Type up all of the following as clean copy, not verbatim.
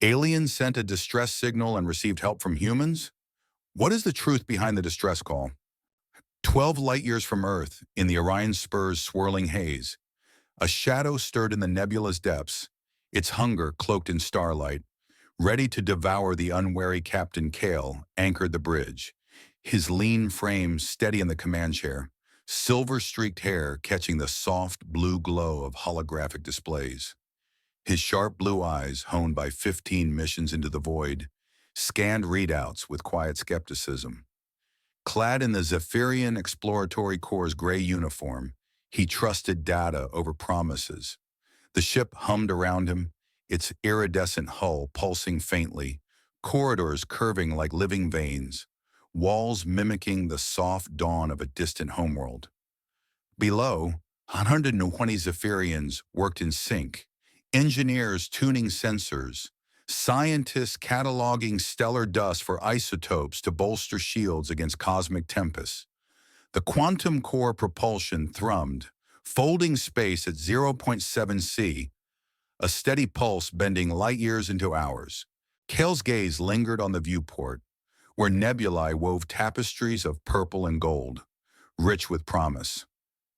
Aliens sent a distress signal and received help from humans? What is the truth behind the distress call? 12 light-years from Earth, in the Orion Spur's swirling haze, a shadow stirred in the nebula's depths, its hunger cloaked in starlight. Ready to devour the unwary Captain Kale anchored the bridge, his lean frame steady in the command chair, silver-streaked hair catching the soft blue glow of holographic displays. His sharp blue eyes, honed by 15 missions into the void, scanned readouts with quiet skepticism. Clad in the Zephyrian Exploratory Corps' gray uniform, he trusted data over promises. The ship hummed around him, its iridescent hull pulsing faintly, corridors curving like living veins, walls mimicking the soft dawn of a distant homeworld. Below, 120 Zephyrians worked in sync, engineers tuning sensors, scientists cataloging stellar dust for isotopes to bolster shields against cosmic tempests. The quantum core propulsion thrummed, folding space at 0.7 C, a steady pulse bending light-years into hours. Kale's gaze lingered on the viewport, where nebulae wove tapestries of purple and gold, rich with promise.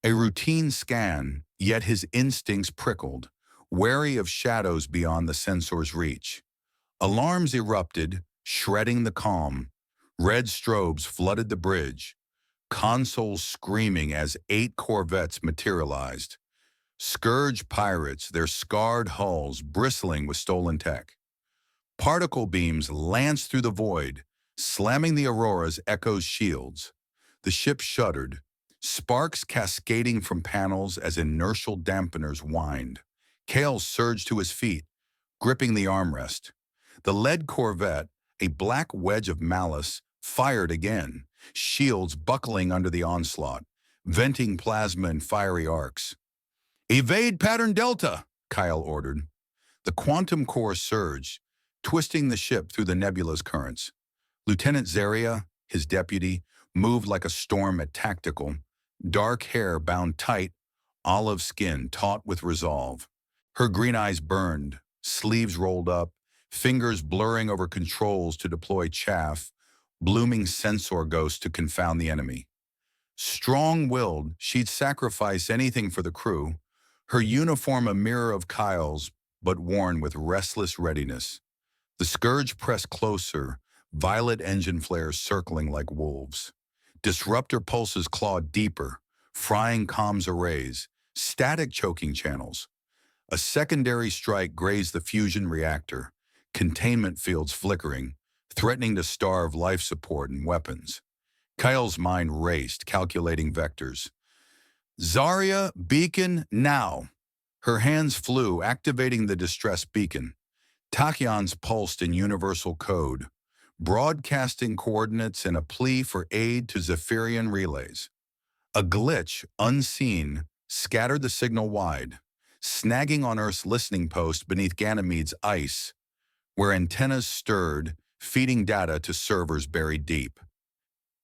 A routine scan, yet his instincts prickled, wary of shadows beyond the sensor's reach. Alarms erupted, shredding the calm. Red strobes flooded the bridge, consoles screaming as 8 corvettes materialized. Scourge pirates, their scarred hulls bristling with stolen tech. Particle beams lanced through the void, slamming the Aurora's Echo's shields. The ship shuddered, sparks cascading from panels as inertial dampeners whined. Kale surged to his feet, gripping the armrest. The lead corvette, a black wedge of malice, fired again, shields buckling under the onslaught, venting plasma in fiery arcs. "Evade pattern Delta," Kyle ordered. The quantum core surged, twisting the ship through the nebula's currents. Lieutenant Zaria, his deputy, moved like a storm at tactical, dark hair bound tight, olive skin taut with resolve. Her green eyes burned, sleeves rolled up, fingers blurring over controls to deploy chaff, blooming sensor ghosts to confound the enemy. Strong-willed, she'd sacrifice anything for the crew, her uniform a mirror of Kyle's, but worn with restless readiness. The Scourge pressed closer, violet engine flares circling like wolves. Disruptor pulses clawed deeper, frying comms arrays, static choking channels. A secondary strike grazed the fusion reactor, containment fields flickering, threatening to starve life support and weapons. Kyle's mind raced, calculating vectors. "Zarya, beacon, now!" Her hands flew, activating the distress beacon. Tachyons pulsed in universal code, broadcasting coordinates and a plea for aid to Zephyrian relays. A glitch, unseen, scattered the signal wide, snagging on Earth's listening post beneath Ganymede's ice, where antennas stirred, feeding data to servers buried deep.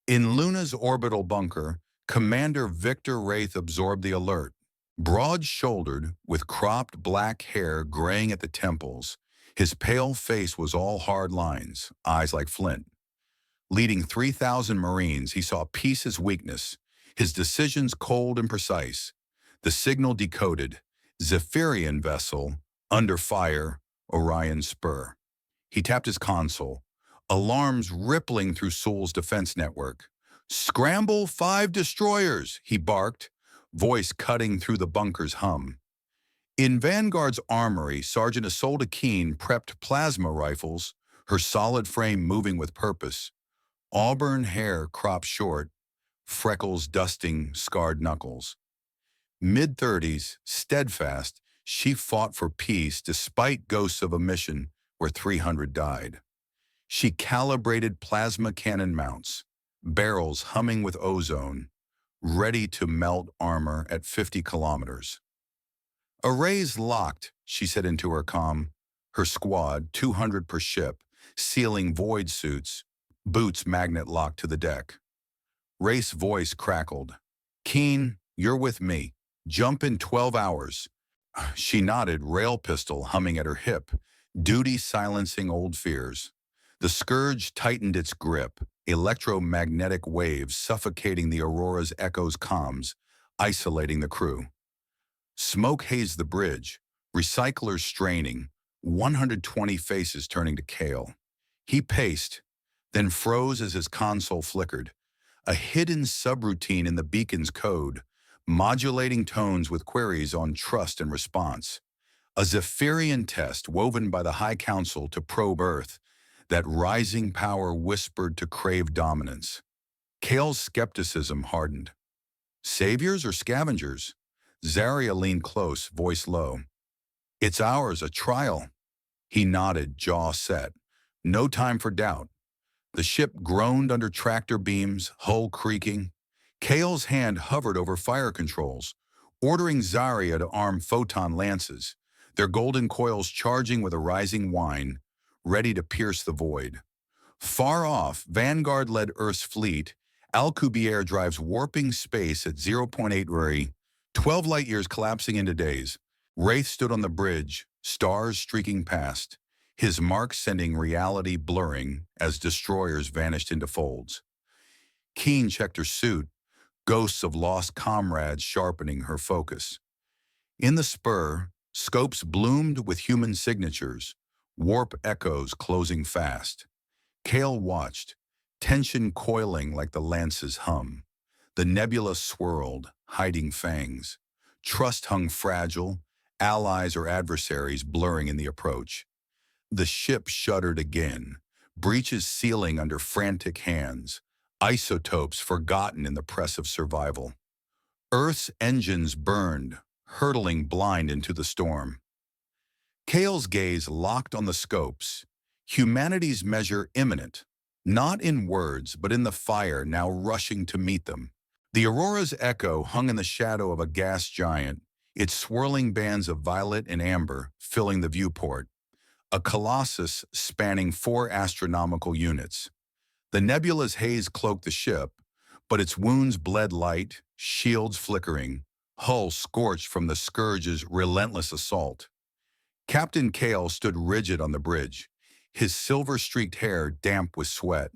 In Luna's orbital bunker, Commander Victor Wraith absorbed the alert. Broad-shouldered, with cropped black hair graying at the temples, his pale face was all hard lines, eyes like flint. Leading 3,000 Marines, he saw peace as weakness, his decisions cold and precise. The signal decoded, Zephyrian vessel, under fire, Orion Spur. He tapped his console, alarms rippling through Seoul's defense network. "Scramble 5 destroyers," he barked, voice cutting through the bunker's hum. In Vanguard's armory, Sergeant Isolde Keane prepped plasma rifles, her solid frame moving with purpose. Auburn hair cropped short, freckles dusting scarred knuckles. Mid-30s, steadfast, she fought for peace despite ghosts of a mission where 300 died. She calibrated plasma cannon mounts, barrels humming with ozone, ready to melt armor at 50 kilometers. "Arrays locked," she said into her comm, her squad, 200 per ship, sealing void suits, boots magnet locked to the deck. Wraith's voice crackled. "Keane, you're with me. Jump in 12 hours. She nodded, rail pistol humming at her hip, duty silencing old fears. The Scourge tightened its grip, electromagnetic waves suffocating the Aurora's echo's comms, isolating the crew. Smoke hazed the bridge, recyclers straining, 120 faces turning to Kale. He paced, then froze as his console flickered, a hidden subroutine in the beacon's code, modulating tones with queries on trust and response. A Zephyrian test woven by the High Council to probe Earth, that rising power whispered to crave dominance. Kale's skepticism hardened. Saviors or scavengers? Zarya leaned close, voice low. It's ours, a trial. He nodded, jaw set. No time for doubt. The ship groaned under tractor beams, hull creaking. Kale's hand hovered over fire controls, ordering Zarya to arm photon lances, their golden coils charging with a rising whine, ready to pierce the void. Far off, Vanguard-led Earth's fleet, Alcubierre drives warping space at 0.8 Rui, 12 light-years collapsing into days. Wraith stood on the bridge, stars streaking past, his mark sending reality blurring as destroyers vanished into folds. Keane checked her suit, ghosts of lost comrades sharpening her focus. In the spur, scopes bloomed with human signatures, warp echoes closing fast. Kale watched, tension coiling like the lance's hum. The nebula swirled, hiding fangs. Trust hung fragile, allies or adversaries blurring in the approach. The ship shuddered again, breaches sealing under frantic hands, isotopes forgotten in the press of survival. Earth's engines burned, hurtling blind into the storm. Kale's gaze locked on the scopes, humanity's measure imminent, not in words but in the fire now rushing to meet them. The Aurora's echo hung in the shadow of a gas giant, its swirling bands of violet and amber filling the viewport, a colossus spanning 4 astronomical units. The nebula's haze cloaked the ship, but its wounds bled light, shields flickering, hull scorched from the Scourge's relentless assault. Captain Kale stood rigid on the bridge, his silver-streaked hair damp with sweat.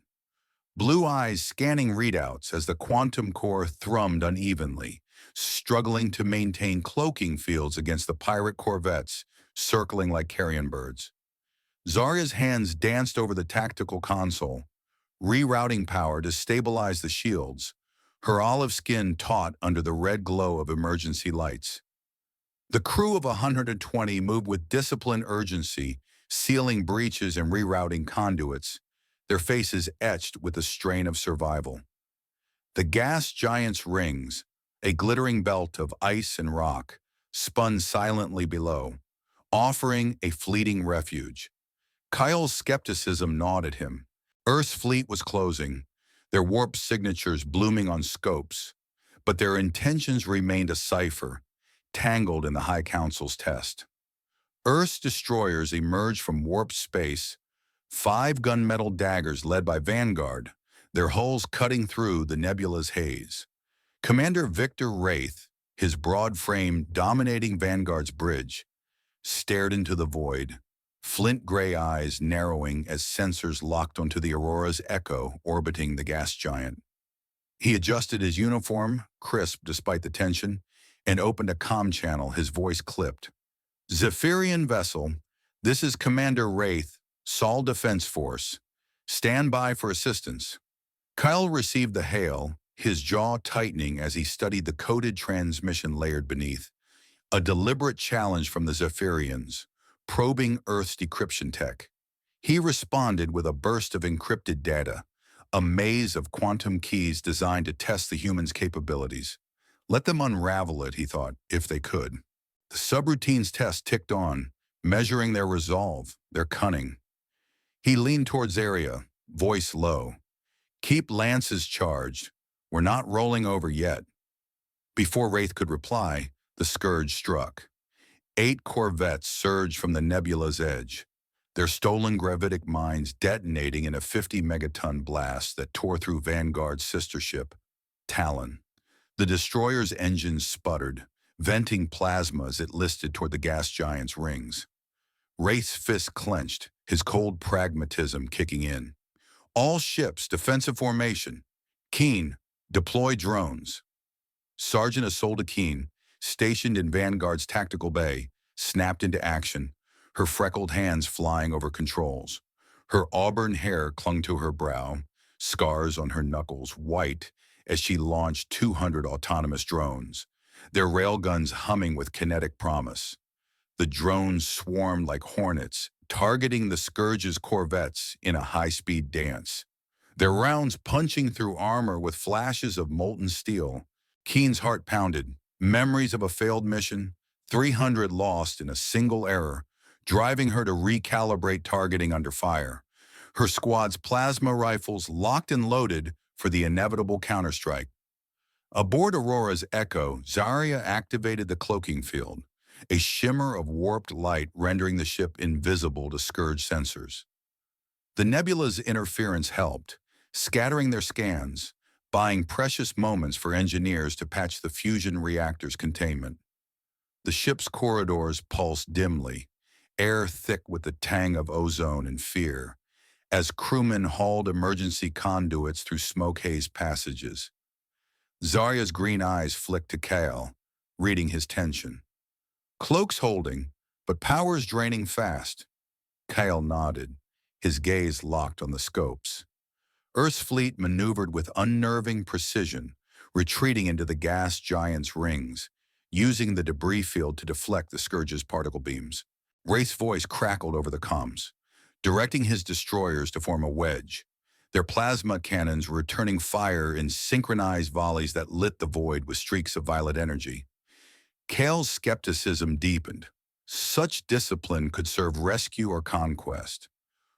Blue eyes scanning readouts as the quantum core thrummed unevenly, struggling to maintain cloaking fields against the pirate corvettes circling like carrion birds. Zarya's hands danced over the tactical console, rerouting power to stabilize the shields, her olive skin taut under the red glow of emergency lights. The crew of 120 moved with disciplined urgency, sealing breaches and rerouting conduits, their faces etched with the strain of survival. The gas giant's rings, a glittering belt of ice and rock, spun silently below, offering a fleeting refuge. Kyle's skepticism gnawed at him. Earth's fleet was closing, their warp signatures blooming on scopes, but their intentions remained a cipher, tangled in the High Council's test. Earth's destroyers emerged from warp space, 5 gunmetal daggers led by Vanguard, their hulls cutting through the nebula's haze. Commander Victor Wraith, his broad frame dominating Vanguard's bridge, stared into the void, flint-gray eyes narrowing as sensors locked onto the Aurora's echo orbiting the gas giant. He adjusted his uniform, crisp despite the tension, and opened a comm channel, his voice clipped. Zephyrian vessel, this is Commander Wraith, Sol Defense Force. Stand by for assistance. Kyle received the hail, his jaw tightening as he studied the coded transmission layered beneath. A deliberate challenge from the Zephyrians, probing Earth's decryption tech. He responded with a burst of encrypted data, a maze of quantum keys designed to test the humans' capabilities. Let them unravel it, he thought, if they could. The subroutine's test ticked on, measuring their resolve, their cunning. He leaned towards Zarya, voice low. Keep lances charged. We're not rolling over yet. Before Wraith could reply, the Scourge struck. 8 corvettes surged from the nebula's edge, their stolen gravitic mines detonating in a 50-megaton blast that tore through Vanguard's sister ship, Talon. The destroyer's engines sputtered, venting plasma as it listed toward the gas giant's rings. Wraith's fist clenched, his cold pragmatism kicking in. All ships, defensive formation. Keane, deploy drones. Sergeant Isolde Keane, stationed in Vanguard's tactical bay, snapped into action, her freckled hands flying over controls. Her auburn hair clung to her brow, scars on her knuckles white as she launched 200 autonomous drones, their railguns humming with kinetic promise. The drones swarmed like hornets, targeting the Scourge's corvettes in a high-speed dance. Their rounds punching through armor with flashes of molten steel. Keene's heart pounded. Memories of a failed mission, 300 lost in a single error, driving her to recalibrate targeting under fire. Her squad's plasma rifles locked and loaded for the inevitable counterstrike. Aboard Aurora's Echo, Zarya activated the cloaking field, a shimmer of warped light rendering the ship invisible to Scourge sensors. The nebula's interference helped, scattering their scans, buying precious moments for engineers to patch the fusion reactor's containment. The ship's corridors pulsed dimly, air thick with the tang of ozone and fear, as crewmen hauled emergency conduits through smoke-haze passages. Zarya's green eyes flicked to Kale, reading his tension. Cloaks holding, but powers draining fast. Kale nodded, his gaze locked on the scopes. Earth's fleet maneuvered with unnerving precision, retreating into the gas giant's rings, using the debris field to deflect the Scourge's particle beams. Wraith's voice crackled over the comms, directing his destroyers to form a wedge, their plasma cannons returning fire in synchronized volleys that lit the void with streaks of violet energy. Kale's skepticism deepened. Such discipline could serve rescue or conquest.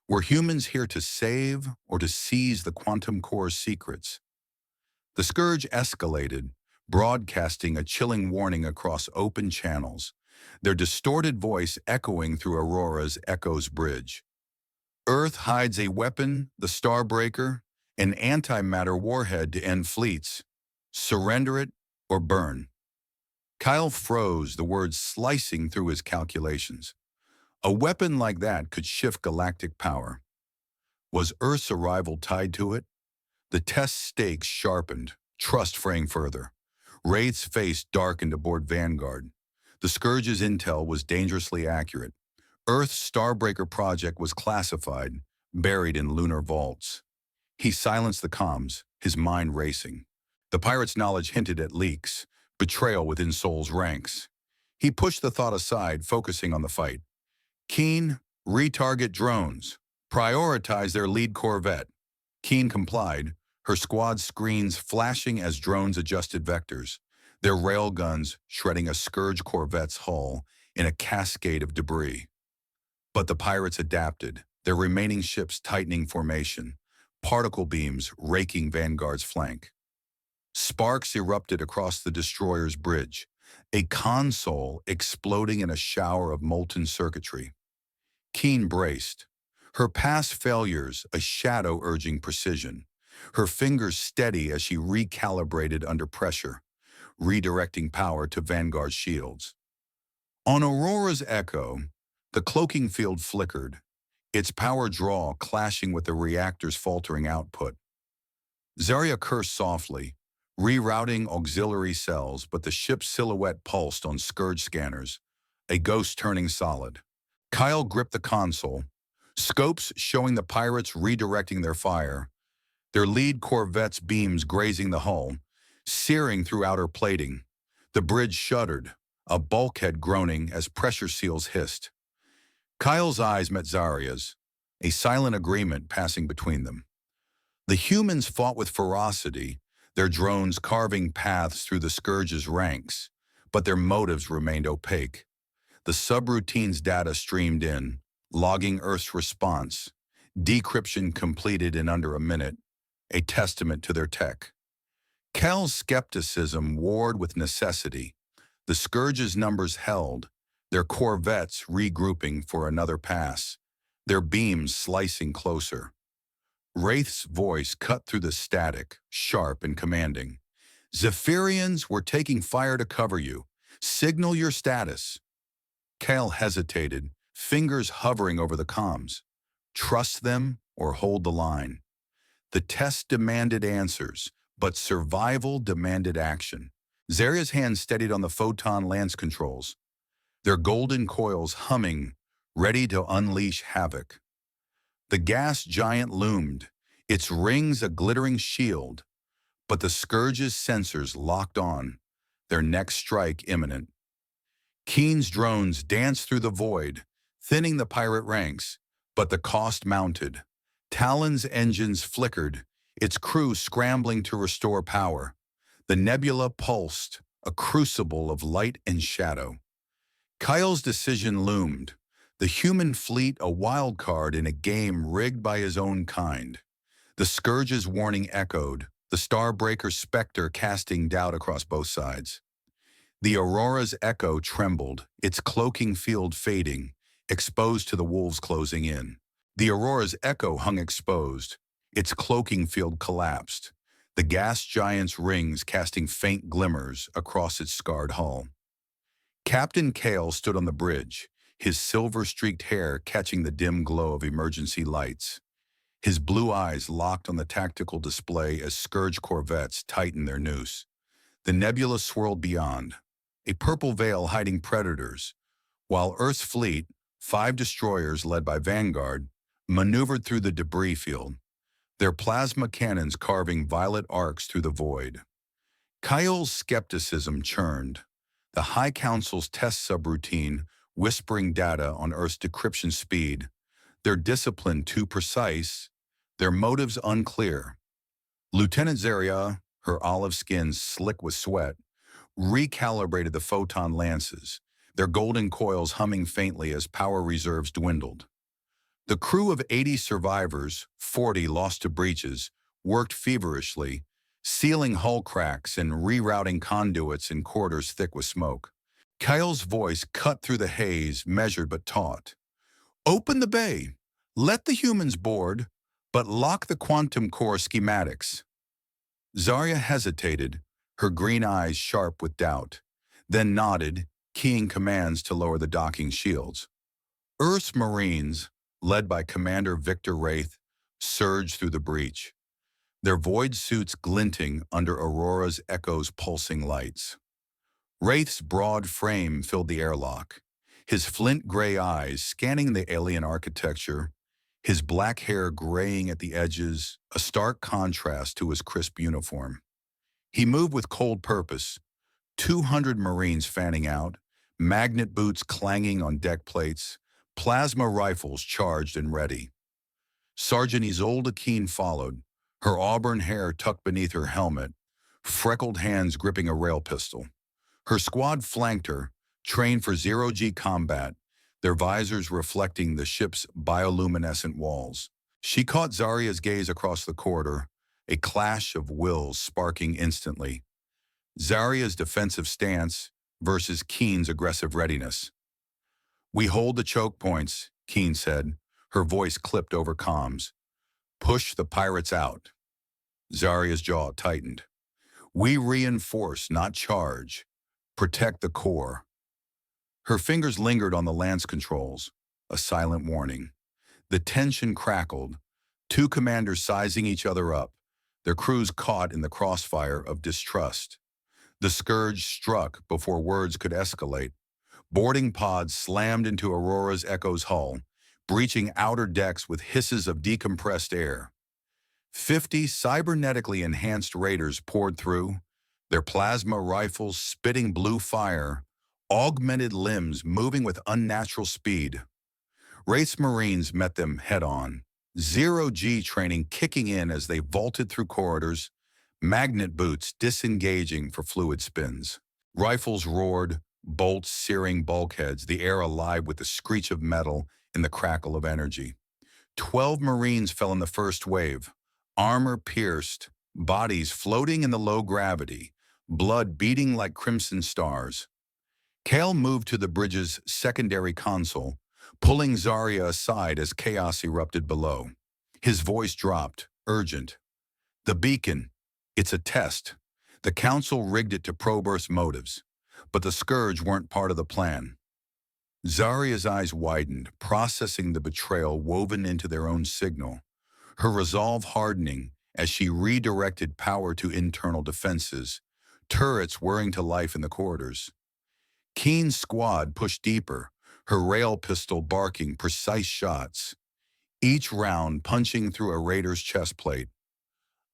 Were humans here to save or to seize the quantum core's secrets? The Scourge escalated, broadcasting a chilling warning across open channels, their distorted voice echoing through Aurora's Echo's bridge. Earth hides a weapon, the Starbreaker, an antimatter warhead to end fleets. Surrender it or burn. Kyle froze, the words slicing through his calculations. A weapon like that could shift galactic power. Was Earth's arrival tied to it? The test stakes sharpened, trust fraying further. Wraith's face darkened aboard Vanguard. The Scourge's intel was dangerously accurate. Earth's Starbreaker project was classified, buried in lunar vaults. He silenced the comms, his mind racing. The pirate's knowledge hinted at leaks, betrayal within Sol's ranks. He pushed the thought aside, focusing on the fight. Keane, retarget drones. Prioritize their lead corvette. Keane complied, her squad screens flashing as drones adjusted vectors, their railguns shredding a Scourge corvette's hull in a cascade of debris. But the pirates adapted, their remaining ships tightening formation, particle beams raking Vanguard's flank. Sparks erupted across the destroyer's bridge, a console exploding in a shower of molten circuitry. Keane braced, her past failures a shadow urging precision, her fingers steady as she recalibrated under pressure, redirecting power to Vanguard's shields. On Aurora's Echo, the cloaking field flickered, its power draw clashing with the reactor's faltering output. Zarya cursed softly, rerouting auxiliary cells, but the ship's silhouette pulsed on Scourge scanners, a ghost turning solid. Kyle gripped the console, scopes showing the pirates redirecting their fire, their lead corvette's beams grazing the hull, searing through outer plating. The bridge shuddered, a bulkhead groaning as pressure seals hissed. Kyle's eyes met Zarya's, a silent agreement passing between them. The humans fought with ferocity, their drones carving paths through the Scourge's ranks, but their motives remained opaque. The subroutine's data streamed in, logging Earth's response, decryption completed in under a minute, a testament to their tech. Kel's skepticism warred with necessity. The Scourge's numbers held, their corvettes regrouping for another pass, their beams slicing closer. Wraith's voice cut through the static, sharp and commanding. Zephyrians, we're taking fire to cover you. Signal your status. Kale hesitated, fingers hovering over the comms. Trust them or hold the line. The test demanded answers, but survival demanded action. Zarya's hands steadied on the photon lance controls, their golden coils humming, ready to unleash havoc. The gas giant loomed, its rings a glittering shield, but the Scourge's sensors locked on, their next strike imminent. Keane's drones danced through the void, thinning the pirate ranks, but the cost mounted. Talon's engines flickered, its crew scrambling to restore power. The nebula pulsed, a crucible of light and shadow. Kyle's decision loomed, the human fleet a wild card in a game rigged by his own kind. The Scourge's warning echoed, the Starbreaker's specter casting doubt across both sides. The Aurora's echo trembled, its cloaking field fading, exposed to the wolves closing in. The Aurora's echo hung exposed, its cloaking field collapsed, the gas giant's rings casting faint glimmers across its scarred hull. Captain Kale stood on the bridge, his silver-streaked hair catching the dim glow of emergency lights. His blue eyes locked on the tactical display as Scourge corvettes tightened their noose. The nebula swirled beyond, a purple veil hiding predators, while Earth's fleet, 5 destroyers led by Vanguard, maneuvered through the debris field, their plasma cannons carving violet arcs through the void. Kyle's skepticism churned, the High Council's test subroutine whispering data on Earth's decryption speed, their discipline too precise, their motives unclear. Lieutenant Zarya, her olive skin slick with sweat, recalibrated the photon lances, their golden coils humming faintly as power reserves dwindled. The crew of 80 survivors, 40 lost to breaches, worked feverishly, sealing hull cracks and rerouting conduits in corridors thick with smoke. Kyle's voice cut through the haze, measured but taut. "Open the bay. Let the humans board, but lock the quantum core schematics." Zarya hesitated, her green eyes sharp with doubt, then nodded, keying commands to lower the docking shields. Earth's Marines, led by Commander Victor Wraith, surged through the breach, their void suits glinting under Aurora's Echo's pulsing lights. Wraith's broad frame filled the airlock, his flint-gray eyes scanning the alien architecture, his black hair graying at the edges, a stark contrast to his crisp uniform. He moved with cold purpose, 200 Marines fanning out, magnet boots clanging on deck plates, plasma rifles charged and ready. Sergeant Isolde Keane followed, her auburn hair tucked beneath her helmet, freckled hands gripping a rail pistol. Her squad flanked her, trained for zero-G combat, their visors reflecting the ship's bioluminescent walls. She caught Zarya's gaze across the corridor, a clash of wills sparking instantly. Zarya's defensive stance versus Keane's aggressive readiness. "We hold the choke points," Keane said, her voice clipped over comms. "Push the pirates out." Zarya's jaw tightened. "We reinforce, not charge. Protect the core." Her fingers lingered on the lance controls, a silent warning. The tension crackled, 2 commanders sizing each other up, their crews caught in the crossfire of distrust. The Scourge struck before words could escalate. Boarding pods slammed into Aurora's Echo's hull, breaching outer decks with hisses of decompressed air. 50 cybernetically enhanced raiders poured through, their plasma rifles spitting blue fire, augmented limbs moving with unnatural speed. Wraith's Marines met them head-on, zero-G training kicking in as they vaulted through corridors, magnet boots disengaging for fluid spins. Rifles roared, bolts searing bulkheads, the air alive with the screech of metal and the crackle of energy. 12 Marines fell in the first wave, armor pierced, bodies floating in the low gravity, blood beating like crimson stars. Kale moved to the bridge's secondary console, pulling Zarya aside as chaos erupted below. His voice dropped, urgent. "The beacon. It's a test. The Council rigged it to probe Earth's motives, but the Scourge weren't part of the plan." Zarya's eyes widened, processing the betrayal woven into their own signal, her resolve hardening as she redirected power to internal defenses, turrets whirring to life in the corridors. Keane's squad pushed deeper, her rail pistol barking precise shots, each round punching through a raider's chest plate.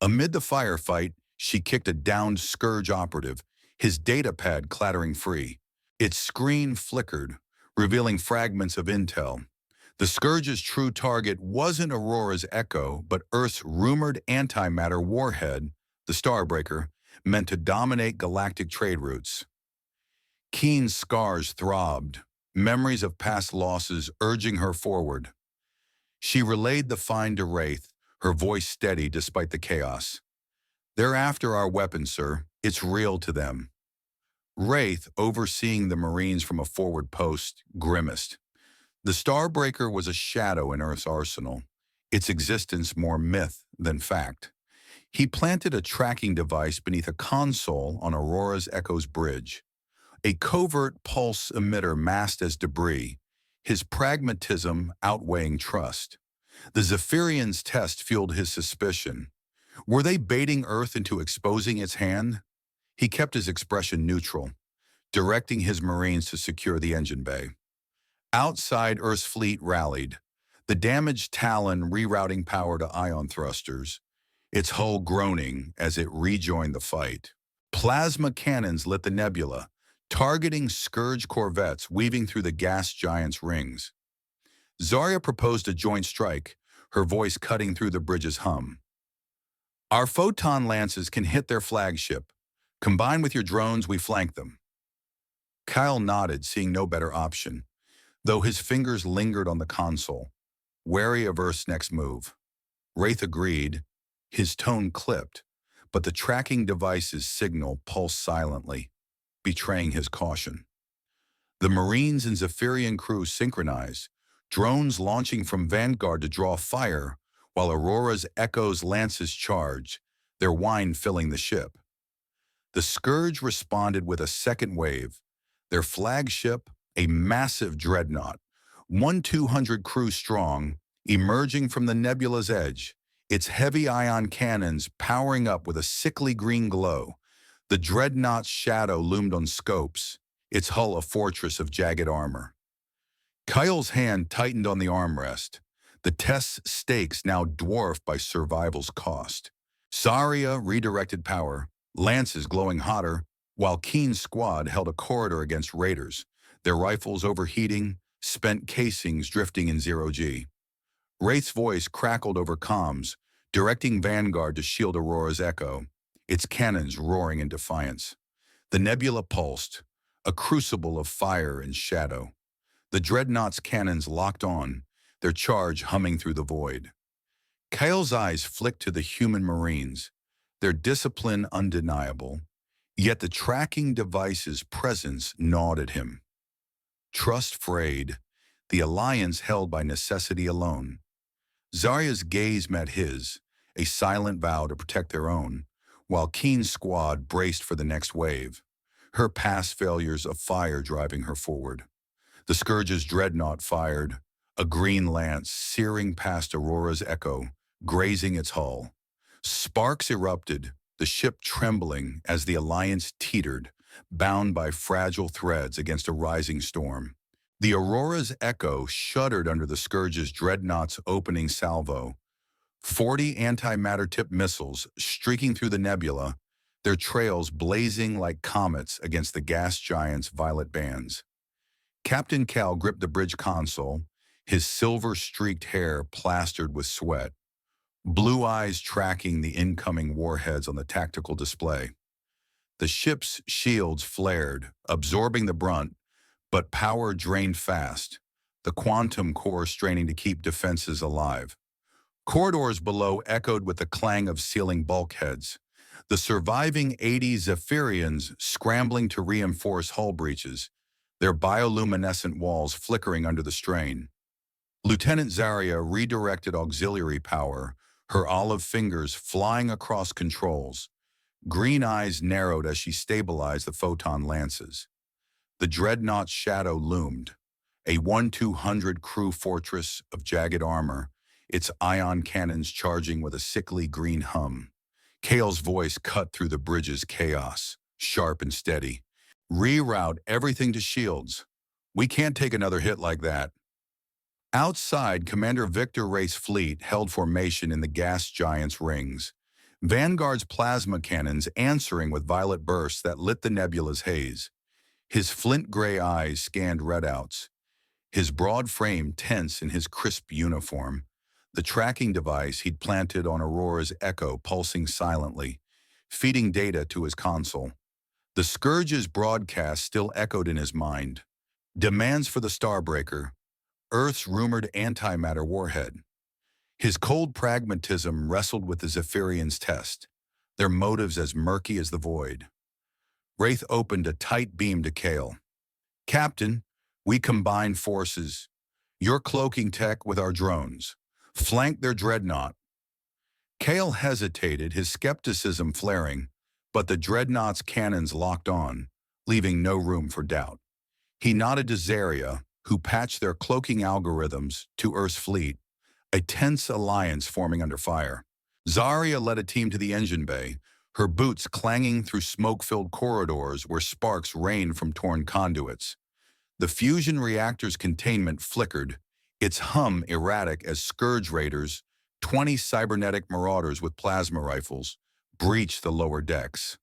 Amid the firefight, she kicked a downed Scourge operative, his datapad clattering free. Its screen flickered, revealing fragments of intel. The Scourge's true target wasn't Aurora's Echo, but Earth's rumored antimatter warhead, the Starbreaker, meant to dominate galactic trade routes. Keane's scars throbbed, memories of past losses urging her forward. She relayed the find to Wraith, her voice steady despite the chaos. "They're after our weapons, sir. It's real to them." Wraith, overseeing the Marines from a forward post, grimaced. The Starbreaker was a shadow in Earth's arsenal, its existence more myth than fact. He planted a tracking device beneath a console on Aurora's Echo's bridge, a covert pulse emitter masked as debris, his pragmatism outweighing trust. The Zephyrian's test fueled his suspicion. Were they baiting Earth into exposing its hand? He kept his expression neutral, directing his Marines to secure the engine bay. Outside, Earth's fleet rallied, the damaged Talon rerouting power to ion thrusters, its hull groaning as it rejoined the fight. Plasma cannons lit the nebula, targeting Scourge corvettes weaving through the gas giant's rings. Zarya proposed a joint strike, her voice cutting through the bridge's hum. "Our photon lances can hit their flagship. Combined with your drones, we flank them." Kyle nodded, seeing no better option, though his fingers lingered on the console, wary of Earth's next move. Wraith agreed, his tone clipped, but the tracking device's signal pulsed silently, betraying his caution. The Marines and Zephyrian crew synchronized, drones launching from Vanguard to draw fire, while Aurora's Echo's lances charged, their whine filling the ship. The Scourge responded with a second wave, their flagship, a massive dreadnought, 200 crew strong, emerging from the nebula's edge, its heavy ion cannons powering up with a sickly green glow. The dreadnought's shadow loomed on scopes, its hull a fortress of jagged armor. Kyle's hand tightened on the armrest, the test's stakes now dwarfed by survival's cost. Zarya redirected power, lances glowing hotter, while Keane's squad held a corridor against raiders, their rifles overheating, spent casings drifting in zero-G. Wraith's voice crackled over comms, directing Vanguard to shield Aurora's Echo, its cannons roaring in defiance. The nebula pulsed, a crucible of fire and shadow. The dreadnought's cannons locked on, their charge humming through the void. Kyle's eyes flicked to the human Marines, their discipline undeniable, yet the tracking device's presence gnawed at him. Trust frayed, the alliance held by necessity alone. Zarya's gaze met his, a silent vow to protect their own, while Keane's squad braced for the next wave, her past failures of fire driving her forward. The Scourge's dreadnought fired, a green lance searing past Aurora's Echo, grazing its hull. Sparks erupted, the ship trembling as the alliance teetered, bound by fragile threads against a rising storm. The Aurora's Echo shuddered under the Scourge's dreadnought's opening salvo. 40 antimatter-tipped missiles streaking through the nebula, their trails blazing like comets against the gas giant's violet bands. Captain Cal gripped the bridge console, his silver-streaked hair plastered with sweat, blue eyes tracking the incoming warheads on the tactical display. The ship's shields flared, absorbing the brunt, but power drained fast, the quantum core straining to keep defenses alive. Corridors below echoed with the clang of sealing bulkheads, the surviving 80 Zephyrians scrambling to reinforce hull breaches, their bioluminescent walls flickering under the strain. Lieutenant Zarya redirected auxiliary power, her olive fingers flying across controls. Green eyes narrowed as she stabilized the photon lances. The dreadnought's shadow loomed, A 1-200 crew fortress of jagged armor, its ion cannons charging with a sickly green hum. Kale's voice cut through the bridge's chaos, sharp and steady. Reroute everything to shields. We can't take another hit like that. Outside, Commander Victor Wraith's fleet held formation in the gas giant's rings. Vanguard's plasma cannons answering with violet bursts that lit the nebula's haze. His flint-gray eyes scanned redouts, his broad frame tense in his crisp uniform, the tracking device he'd planted on Aurora's Echo pulsing silently, feeding data to his console. The Scourge's broadcast still echoed in his mind. Demands for the Starbreaker, Earth's rumored antimatter warhead. His cold pragmatism wrestled with the Zephyrians' test, their motives as murky as the void. Wraith opened a tight beam to Kale. "Captain, we combine forces. Your cloaking tech with our drones. Flank their dreadnought." Kale hesitated, his skepticism flaring, but the dreadnought's cannons locked on, leaving no room for doubt. He nodded to Zarya, who patched their cloaking algorithms to Earth's fleet, a tense alliance forming under fire. Zarya led a team to the engine bay, her boots clanging through smoke-filled corridors where sparks rained from torn conduits. The fusion reactor's containment flickered, its hum erratic as Scourge raiders, 20 cybernetic marauders with plasma rifles, breached the lower decks.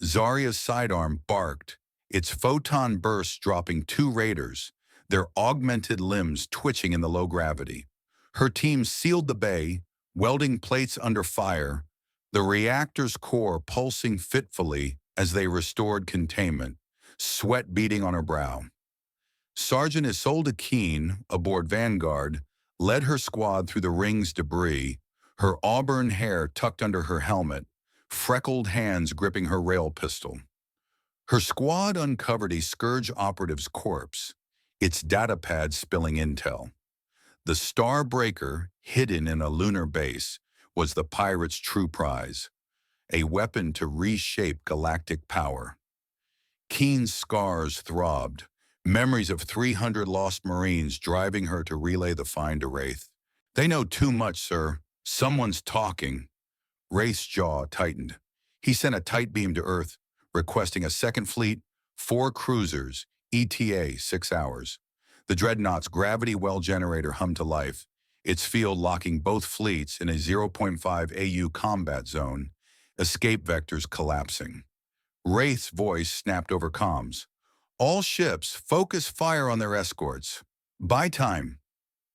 Zarya's sidearm barked, its photon bursts dropping 2 raiders, their augmented limbs twitching in the low gravity. Her team sealed the bay, welding plates under fire, the reactor's core pulsing fitfully as they restored containment, sweat beading on her brow. Sergeant Isolde Keane, aboard Vanguard, led her squad through the ring's debris, her auburn hair tucked under her helmet, freckled hands gripping her rail pistol. Her squad uncovered a Scourge operative's corpse, its datapad spilling intel. The Starbreaker, hidden in a lunar base, was the pirate's true prize, a weapon to reshape galactic power. Keane's scars throbbed, memories of 300 lost Marines driving her to relay the find to Wraith. "They know too much, sir. Someone's talking." Wraith's jaw tightened. He sent a tight beam to Earth, requesting a second fleet, 4 cruisers, ETA 6 hours. The Dreadnought's gravity well generator hummed to life, its field locking both fleets in a 0.5 AU combat zone, escape vectors collapsing. Wraith's voice snapped over comms. "All ships, focus fire on their escorts. Buy time."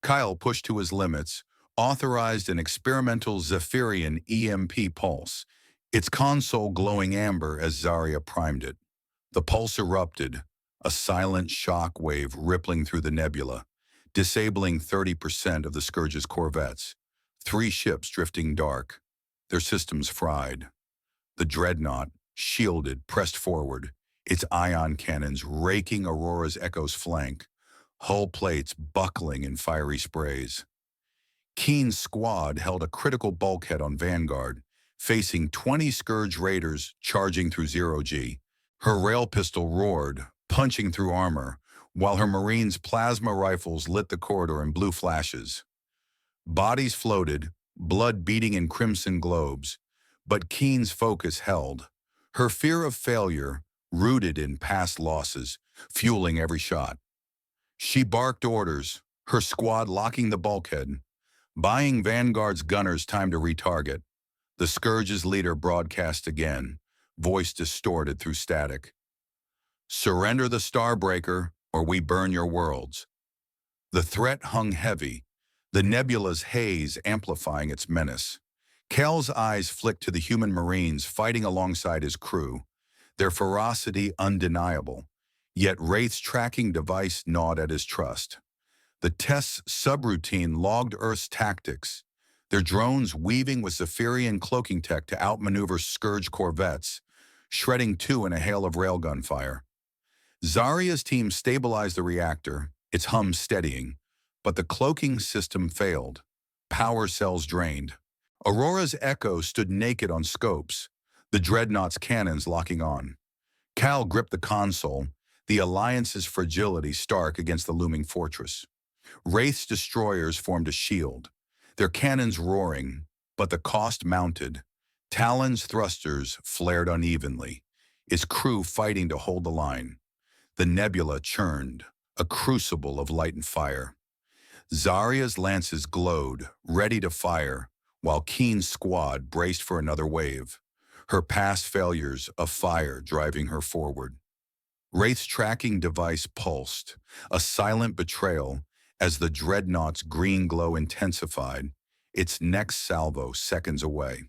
Kyle pushed to his limits, authorized an experimental Zephyrian EMP pulse, its console glowing amber as Zarya primed it. The pulse erupted, a silent shock wave rippling through the nebula, disabling 30% of the Scourge's corvettes, 3 ships drifting dark, their systems fried. The Dreadnought, shielded, pressed forward, its ion cannons raking Aurora's Echo's flank, hull plates buckling in fiery sprays. Keane's squad held a critical bulkhead on Vanguard, facing 20 Scourge raiders charging through 0G. Her rail pistol roared, punching through armor, while her Marines' plasma rifles lit the corridor in blue flashes. Bodies floated, blood beating in crimson globes, but Keane's focus held, her fear of failure rooted in past losses, fueling every shot. She barked orders, her squad locking the bulkhead, buying Vanguard's gunners time to retarget. The Scourge's leader broadcast again, voice distorted through static. "Surrender the Starbreaker, or we burn your worlds." The threat hung heavy, the nebula's haze amplifying its menace. Kel's eyes flicked to the human Marines fighting alongside his crew, their ferocity undeniable, yet Wraith's tracking device gnawed at his trust. The test's subroutine logged Earth's tactics, their drones weaving with Zephyrian cloaking tech to outmaneuver Scourge corvettes, shredding 2 in a hail of railgun fire. Zarya's team stabilized the reactor, its hum steadying, but the cloaking system failed, power cells drained. Aurora's Echo stood naked on scopes, the Dreadnought's cannons locking on. Cal gripped the console, the Alliance's fragility stark against the looming fortress. Wraith's destroyers formed a shield, their cannons roaring, but the cost mounted. Talon's thrusters flared unevenly, its crew fighting to hold the line. The nebula churned, a crucible of light and fire. Zarya's lances glowed, ready to fire, while Keane's squad braced for another wave, her past failures of fire driving her forward. Wraith's tracking device pulsed, a silent betrayal as the dreadnought's green glow intensified, its next salvo seconds away.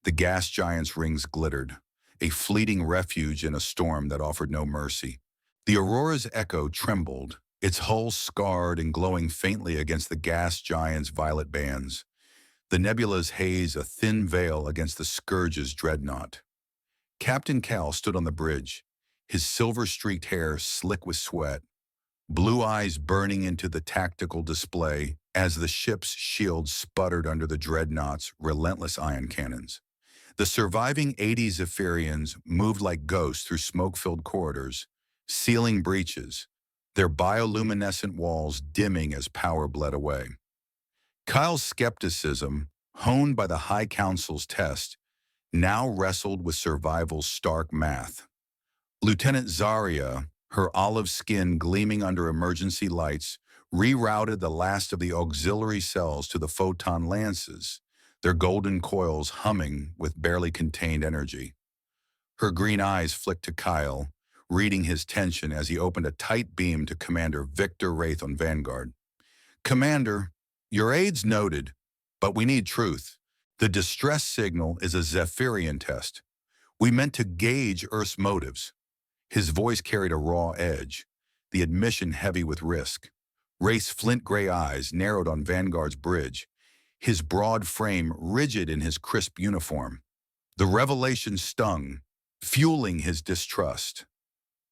The gas giant's rings glittered, a fleeting refuge in a storm that offered no mercy. The Aurora's echo trembled, its hull scarred and glowing faintly against the gas giant's violet bands. The nebula's haze a thin veil against the Scourge's dreadnought. Captain Cal stood on the bridge, his silver-streaked hair slick with sweat, blue eyes burning into the tactical display as the ship's shields sputtered under the dreadnought's relentless ion cannons. The surviving 80 Zephyrians moved like ghosts through smoke-filled corridors, sealing breaches, their bioluminescent walls dimming as power bled away. Kyle's skepticism, honed by the High Council's test, now wrestled with survival's stark math. Lieutenant Zarya, her olive skin gleaming under emergency lights, rerouted the last of the auxiliary cells to the photon lances, their golden coils humming with barely contained energy. Her green eyes flicked to Kyle, reading his tension as he opened a tight beam to Commander Victor Wraith on Vanguard. "Commander, your aide's noted, but we need truth. The distress signal is a Zephyrian test. We meant to gauge Earth's motives." His voice carried a raw edge, the admission heavy with risk. Wraith's flint-gray eyes narrowed on Vanguard's bridge, his broad frame rigid in his crisp uniform. The revelation stung, fueling his distrust.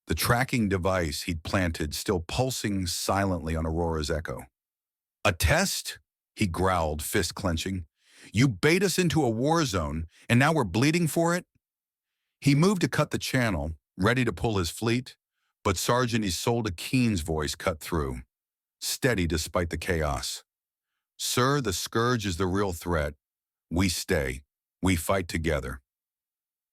The tracking device he'd planted still pulsing silently on Aurora's echo. "A test?" he growled, fist clenching. "You bait us into a war zone, and now we're bleeding for it?" He moved to cut the channel, ready to pull his fleet, but Sergeant Isolde Keane's voice cut through, steady despite the chaos. "Sir, the Scourge is the real threat. We stay. We fight together."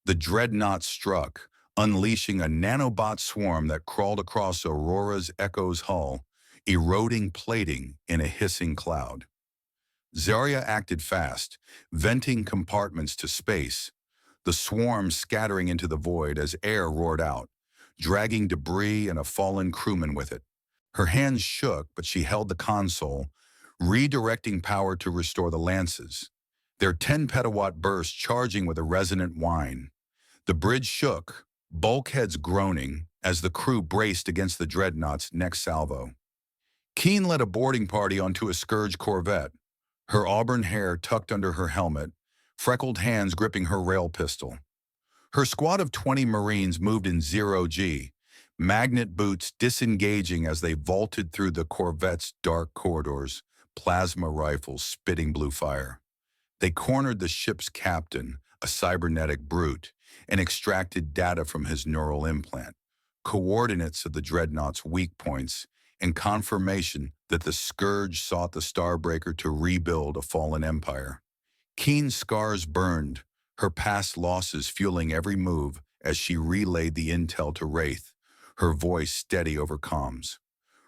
The dreadnought struck, unleashing a nanobot swarm that crawled across Aurora's Echo's hull, eroding plating in a hissing cloud. Zarya acted fast, venting compartments to space, the swarm scattering into the void as air roared out, dragging debris and a fallen crewman with it. Her hands shook, but she held the console, redirecting power to restore the lances, their 10-petawatt burst charging with a resonant whine. The bridge shook, bulkheads groaning, as the crew braced against the dreadnought's next salvo. Keane led a boarding party onto a Scourge corvette, her auburn hair tucked under her helmet, freckled hands gripping her rail pistol. Her squad of 20 Marines moved in 0G, magnet boots disengaging as they vaulted through the corvette's dark corridors, plasma rifles spitting blue fire. They cornered the ship's captain, a cybernetic brute, and extracted data from his neural implant, coordinates of the dreadnought's weak points, and confirmation that the Scourge sought the Starbreaker to rebuild a fallen empire. Keane's scars burned, her past losses fueling every move as she relayed the intel to Wraith, her voice steady over comms.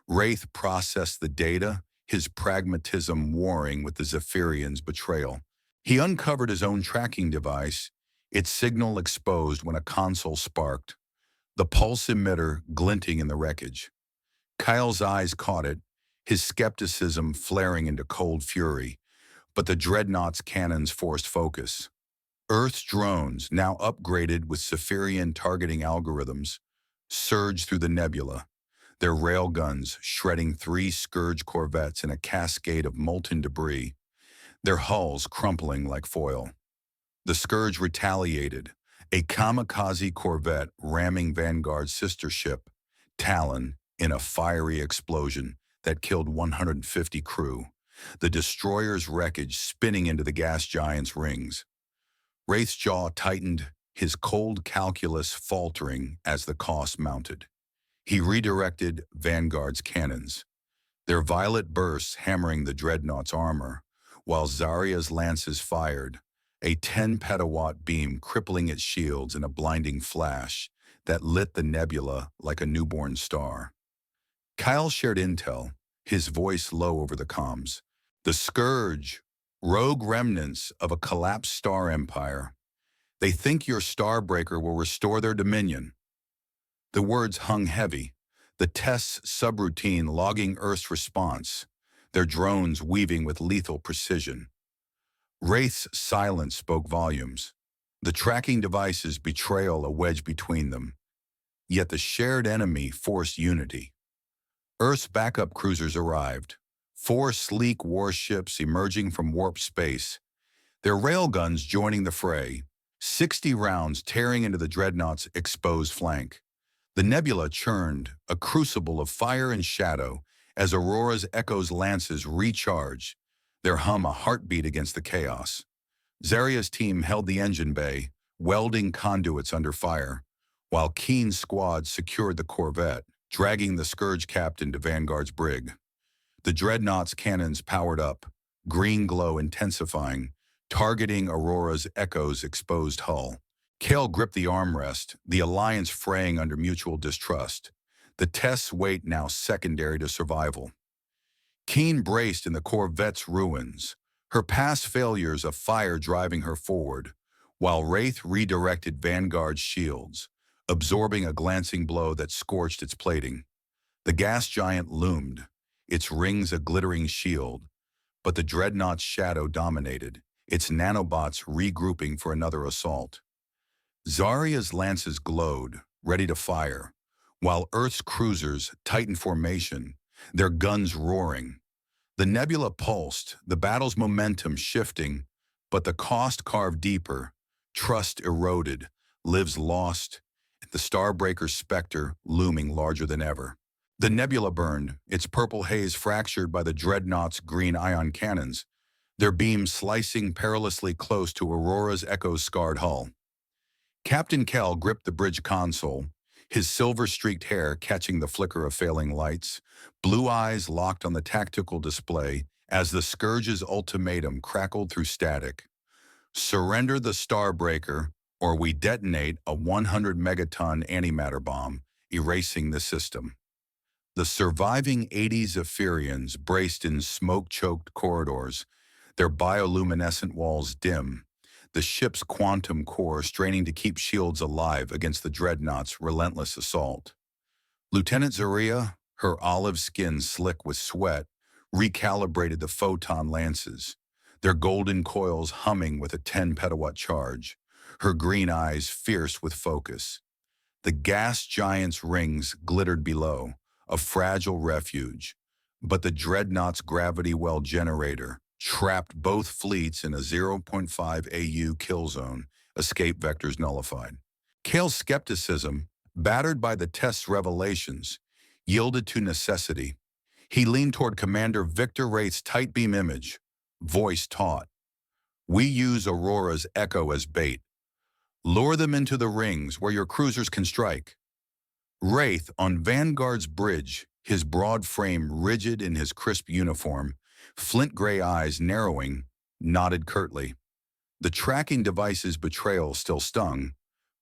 Wraith processed the data, his pragmatism warring with the Zephyrian's betrayal. He uncovered his own tracking device, its signal exposed when a console sparked, the pulse emitter glinting in the wreckage. Kyle's eyes caught it, his skepticism flaring into cold fury, but the dreadnought's cannons forced focus. Earth's drones, now upgraded with Zephyrian targeting algorithms, surged through the nebula, their railguns shredding 3 Scourge corvettes in a cascade of molten debris, their hulls crumpling like foil. The Scourge retaliated, a kamikaze corvette ramming Vanguard's sister ship, Talon, in a fiery explosion that killed 150 crew, the destroyer's wreckage spinning into the gas giant's rings. Wraith's jaw tightened, his cold calculus faltering as the cost mounted. He redirected Vanguard's cannons, their violet bursts hammering the dreadnought's armor, while Zarya's lances fired, a 10-petawatt beam crippling its shields in a blinding flash that lit the nebula like a newborn star. Kyle shared intel, his voice low over the comms. The Scourge, rogue remnants of a collapsed star empire. They think your Starbreaker will restore their dominion. The words hung heavy, the test's subroutine logging Earth's response, their drones weaving with lethal precision. Wraith's silence spoke volumes, the tracking device's betrayal a wedge between them. Yet the shared enemy forced unity. Earth's backup cruisers arrived, 4 sleek warships emerging from warp space, their railguns joining the fray, 60 rounds tearing into the dreadnought's exposed flank. The nebula churned, a crucible of fire and shadow, as Aurora's Echo's lances recharged, their hum a heartbeat against the chaos. Zarya's team held the engine bay, welding conduits under fire, while Keane's squad secured the corvette, dragging the Scourge captain to Vanguard's brig. The dreadnought's cannons powered up, green glow intensifying, targeting Aurora's Echo's exposed hull. Kale gripped the armrest, the alliance fraying under mutual distrust, the test's weight now secondary to survival. Keane braced in the corvette's ruins, her past failures of fire driving her forward, while Wraith redirected Vanguard's shields, absorbing a glancing blow that scorched its plating. The gas giant loomed, its rings a glittering shield, but the dreadnought's shadow dominated, its nanobots regrouping for another assault. Zarya's lances glowed, ready to fire, while Earth's cruisers tightened formation, their guns roaring. The nebula pulsed, the battle's momentum shifting, but the cost carved deeper, trust eroded, lives lost, the Starbreaker's specter looming larger than ever. The nebula burned, its purple haze fractured by the dreadnought's green ion cannons, their beams slicing perilously close to Aurora's Echo's scarred hull. Captain Kell gripped the bridge console, his silver-streaked hair catching the flicker of failing lights, blue eyes locked on the tactical display as the Scourge's ultimatum crackled through static. Surrender the Starbreaker, or we detonate a 100-megaton antimatter bomb, erasing the system. The surviving 80 Zephyrians braced in smoke-choked corridors, their bioluminescent walls dim, the ship's quantum core straining to keep shields alive against the dreadnought's relentless assault. Lieutenant Zarya, her olive skin slick with sweat, recalibrated the photon lances, their golden coils humming with a 10-petawatt charge, her green eyes fierce with focus. The gas giant's rings glittered below, a fragile refuge, but the dreadnought's gravity well generator trapped both fleets in a 0.5 AU kill zone, escape vectors nullified. Kale's skepticism, battered by the test's revelations, yielded to necessity. He leaned toward Commander Victor Wraith's tight beam image, voice taut. We use Aurora's Echo as bait. Lure them into the rings where your cruisers can strike. Wraith, on Vanguard's bridge, his broad frame rigid in his crisp uniform, flint-gray eyes narrowing, nodded curtly. The tracking device's betrayal still stung,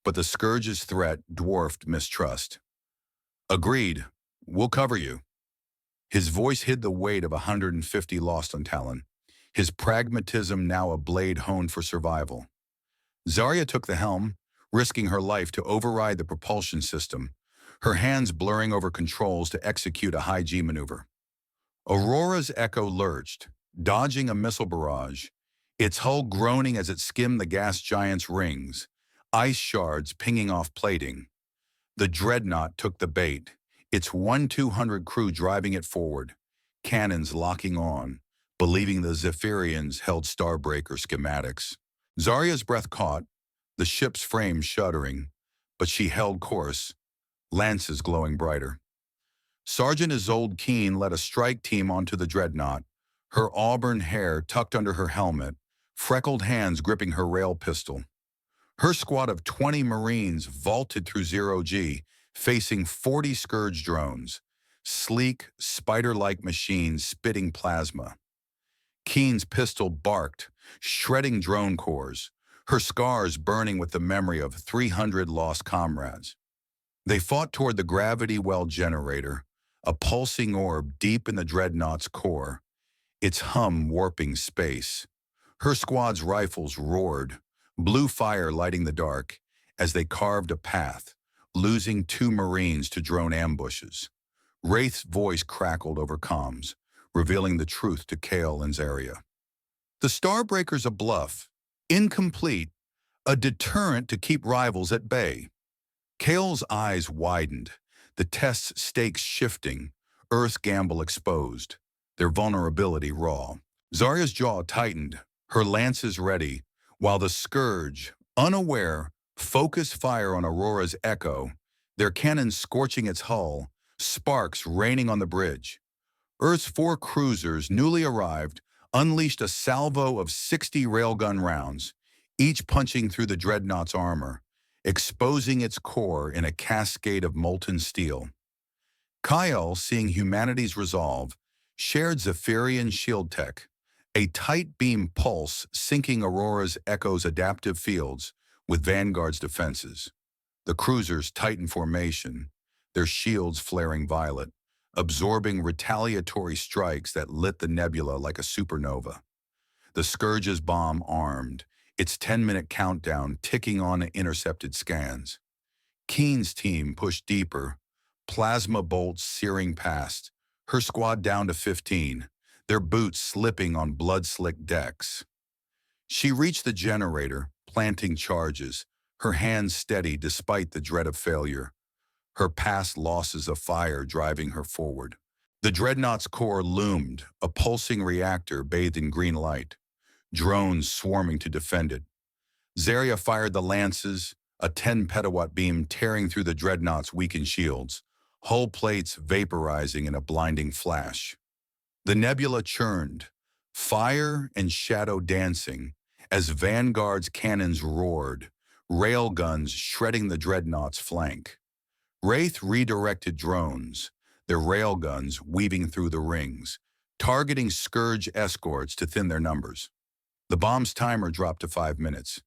but the Scourge's threat dwarfed mistrust. Agreed. We'll cover you. His voice hid the weight of 150 lost on Talon, his pragmatism now a blade honed for survival. Zarya took the helm, risking her life to override the propulsion system, her hands blurring over controls to execute a high-G maneuver. Aurora's Echo lurched, dodging a missile barrage, its hull groaning as it skimmed the gas giant's rings, ice shards pinging off plating. The dreadnought took the bait, its 1-200 crew driving it forward, cannons locking on, believing the Zephyrians held Starbreaker schematics. Zarya's breath caught, the ship's frame shuddering, but she held course, lances glowing brighter. Sergeant Isolde Keane led a strike team onto the dreadnought, her auburn hair tucked under her helmet, freckled hands gripping her rail pistol. Her squad of 20 Marines vaulted through 0G, facing 40 Scourge drones, sleek, spider-like machines spitting plasma. Keane's pistol barked, shredding drone cores, her scars burning with the memory of 300 lost comrades. They fought toward the gravity well generator, a pulsing orb deep in the dreadnought's core, its hum warping space. Her squad's rifles roared, blue fire lighting the dark, as they carved a path, losing 2 Marines to drone ambushes. Wraith's voice crackled over comms, revealing the truth to Kale and Zarya. The Starbreaker's a bluff, incomplete, a deterrent to keep rivals at bay. Kale's eyes widened, the test's stakes shifting, Earth's gamble exposed, their vulnerability raw. Zarya's jaw tightened, her lances ready, while the Scourge, unaware, focused fire on Aurora's Echo, their cannons scorching its hull, sparks raining on the bridge. Earth's 4 cruisers, newly arrived, unleashed a salvo of 60 railgun rounds, each punching through the dreadnought's armor, exposing its core in a cascade of molten steel. Kyle, seeing humanity's resolve, shared Zephyrian shield tech, a tight beam pulse sinking Aurora's Echo's adaptive fields with Vanguard's defenses. The cruisers tightened formation, their shields flaring violet, absorbing retaliatory strikes that lit the nebula like a supernova. The Scourge's bomb armed, its 10-minute countdown ticking on intercepted scans. Keane's team pushed deeper, plasma bolts searing past, her squad down to 15, their boots slipping on blood-slicked decks. She reached the generator, planting charges, her hands steady despite the dread of failure, her past losses of fire driving her forward. The dreadnought's core loomed, a pulsing reactor bathed in green light, drones swarming to defend it. Zarya fired the lances, a 10-petawatt beam tearing through the dreadnought's weakened shields, hull plates vaporizing in a blinding flash. The nebula churned, fire and shadow dancing, as Vanguard's cannons roared, railguns shredding the dreadnought's flank. Wraith redirected drones, their railguns weaving through the rings, targeting Scourge escorts to thin their numbers. The bomb's timer dropped to 5 minutes.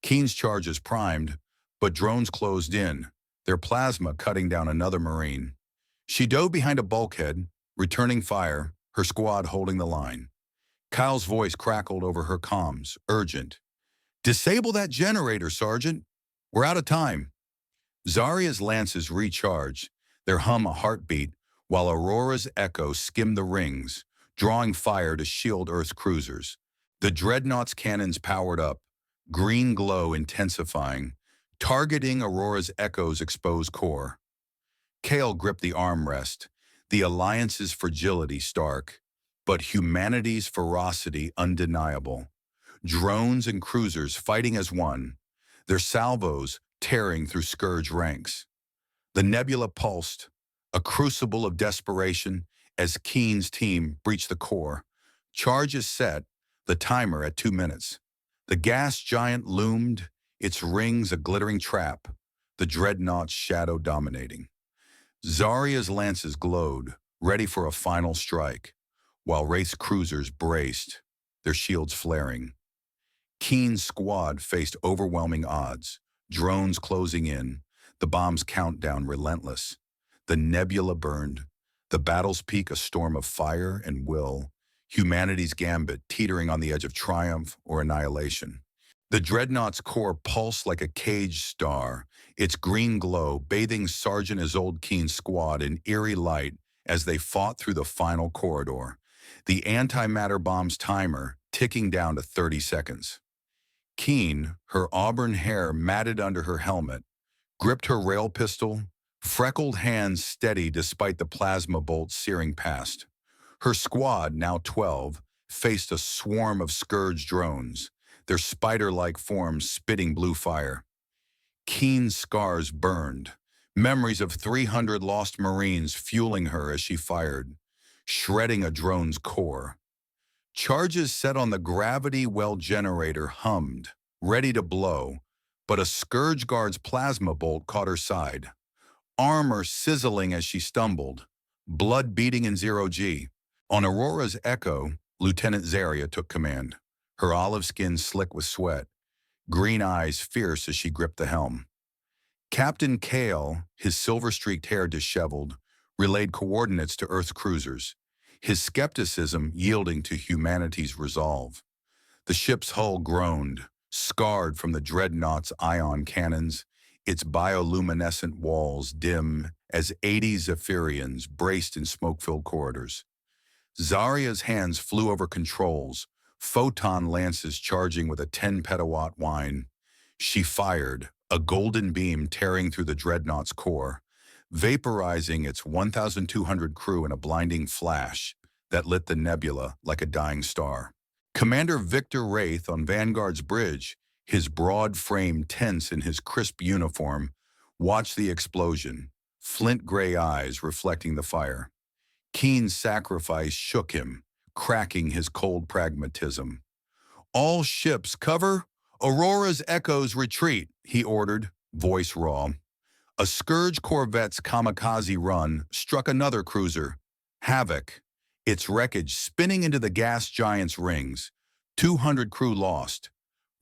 Keane's charges primed, but drones closed in, their plasma cutting down another Marine. She dove behind a bulkhead, returning fire, her squad holding the line. Kyle's voice crackled over her comms, urgent. "Disable that generator, Sergeant. We're out of time." Zarya's lances recharged, their hum a heartbeat, while Aurora's Echo skimmed the rings, drawing fire to shield Earth's cruisers. The dreadnought's cannons powered up, green glow intensifying, targeting Aurora's Echo's exposed core. Kale gripped the armrest, the Alliance's fragility stark, but humanity's ferocity undeniable. Drones and cruisers fighting as one, their salvos tearing through Scourge ranks. The nebula pulsed, a crucible of desperation as Keane's team breached the core. Charges set, the timer at 2 minutes. The gas giant loomed, its rings a glittering trap, the dreadnought's shadow dominating. Zarya's lances glowed, ready for a final strike, while Wraith's cruisers braced, their shields flaring. Keane's squad faced overwhelming odds, drones closing in, the bomb's countdown relentless. The nebula burned, the battle's peak a storm of fire and will, humanity's gambit teetering on the edge of triumph or annihilation. The dreadnought's core pulsed like a caged star, its green glow bathing Sergeant Isolde Keane's squad in eerie light as they fought through the final corridor, the antimatter bomb's timer ticking down to 30 seconds. Keane, her auburn hair matted under her helmet, gripped her rail pistol, freckled hands steady despite the plasma bolts searing past. Her squad, now 12, faced a swarm of Scourge drones, their spider-like forms spitting blue fire. Keane's scars burned, memories of 300 lost Marines fueling her as she fired, shredding a drone's core. Charges set on the gravity well generator hummed, ready to blow, but a Scourge guard's plasma bolt caught her side. armor sizzling as she stumbled, blood beating in zero-G. On Aurora's Echo, Lieutenant Zarya took command, her olive skin slick with sweat, green eyes fierce as she gripped the helm. Captain Kale, his silver-streaked hair disheveled, relayed coordinates to Earth's cruisers, his skepticism yielding to humanity's resolve. The ship's hull groaned, scarred from the dreadnought's ion cannons, its bioluminescent walls dim as 80 Zephyrians braced in smoke-filled corridors. Zarya's hands flew over controls, photon lances charging with a 10-petawatt whine. She fired, a golden beam tearing through the dreadnought's core, vaporizing its 1,200 crew in a blinding flash that lit the nebula like a dying star. Commander Victor Wraith on Vanguard's bridge, his broad frame tense in his crisp uniform, watched the explosion, flint-gray eyes reflecting the fire. Keane's sacrifice shook him, cracking his cold pragmatism. "All ships cover! Aurora's Echoes retreat," he ordered, voice raw. A Scourge corvette's kamikaze run struck another cruiser, Havoc, its wreckage spinning into the gas giant's rings. 200 crew lost.